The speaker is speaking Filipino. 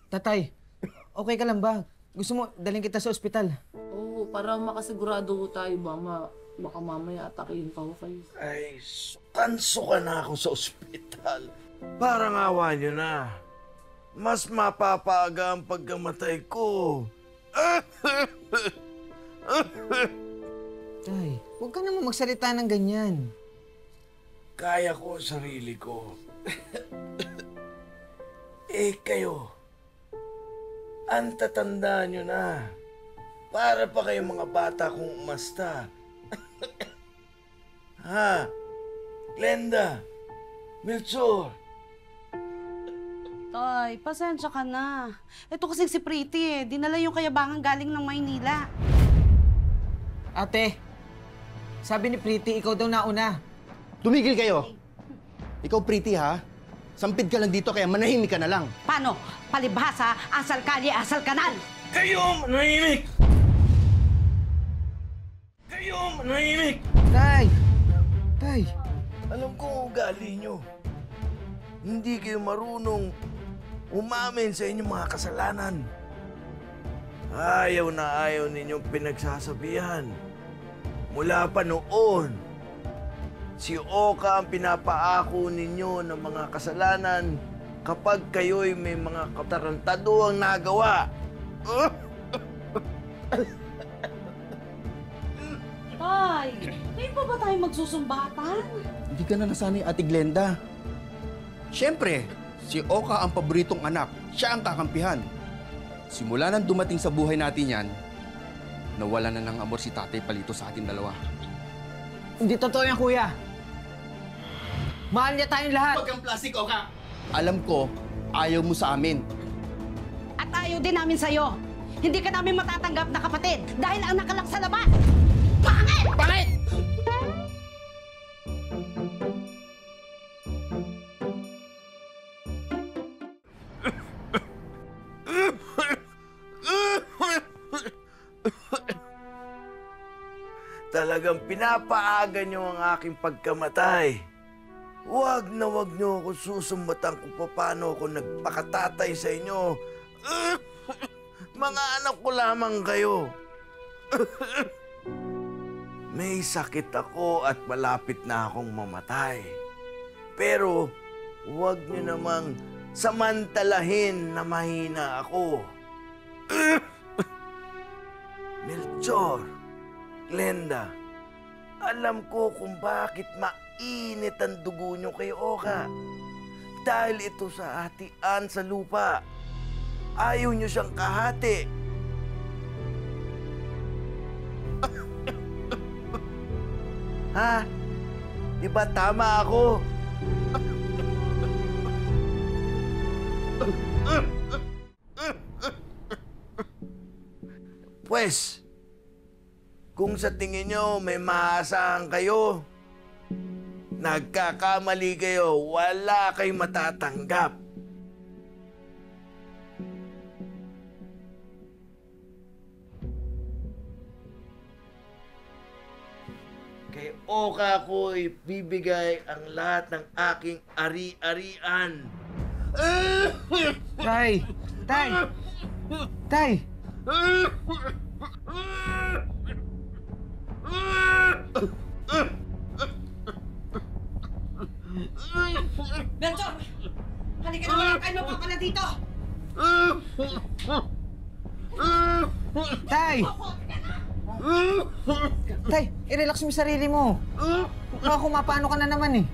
Tatay, okay ka lang ba? Gusto mo, dalhin kita sa ospital. Oo, para makasigurado tayo baka mamaya atakihin pa ko kayo. Ay, tanso ka na ako sa ospital. Parang awa nyo na. Mas mapapaaga ang pagkamatay ko. Tay, huwag ka naman magsalita ng ganyan. Kaya ko ang sarili ko. Eh kayo, ang tatanda nyo na. Para pa kayong mga bata kong umasta. Ha? Glenda, Melchor. Tay, pasensya ka na. Ito kasing si Pretty dinala yung kayabangan galing ng Maynila. Ate, sabi ni Pretty, ikaw daw nauna. Tumigil kayo. Ikaw, Pretty, ha? Sampid ka lang dito, kaya manahimik ka na lang. Paano? Palibhasa, asal kalye, asal kanal. Kayo manahimik! Kayo manahimik! Tay! Tay! Alam ko ang ugali nyo. Hindi kayo marunong umamin sa inyong mga kasalanan. Ayaw na ayaw ninyong pinagsasabihan. Mula pa noon, si Oka ang pinapaako ninyo ng mga kasalanan kapag kayo'y may mga katarantaduang nagawa. Tay, ngayon pa ba tayo magsusumbatan? Hindi ka na nasanay, Ate Glenda. Siyempre, si Oka ang paboritong anak. Siya ang kakampihan. Simula nang dumating sa buhay natin yan, nawala na ng amor si Tatay Palito sa ating dalawa. Hindi totoo yan, kuya. Mahal niya tayong lahat. Huwag kang plastic, Oka! Alam ko, ayaw mo sa amin. At ayaw din namin sa'yo. Hindi ka namin matatanggap na kapatid dahil anak ka lang sa labas. Pangit! Pangit! Talagang pinapaaga nyo ang aking pagkamatay. Huwag na huwag nyo ako susumbatan kung paano ako nagpakatatay sa inyo. Mga anak ko lamang kayo. May sakit ako at malapit na akong mamatay. Pero huwag nyo namang samantalahin na mahina ako. Melchor, Glenda, alam ko kung bakit mainit ang dugo nyo kay Oka. Dahil ito sa hatian sa lupa. Ayaw nyo siyang kahati. Ha? Di ba tama ako? Pues, kung sa tingin nyo may maasahan kayo, nagkakamali kayo, wala kayong matatanggap. Kay Oka ko ibibigay ang lahat ng aking ari-arian. Tay! Tay! Tay! Melchor! Halika naman, kayo pa pala dito! Tay! Tay, i-relax mo yung sarili mo. Baka kumapano ka na naman eh.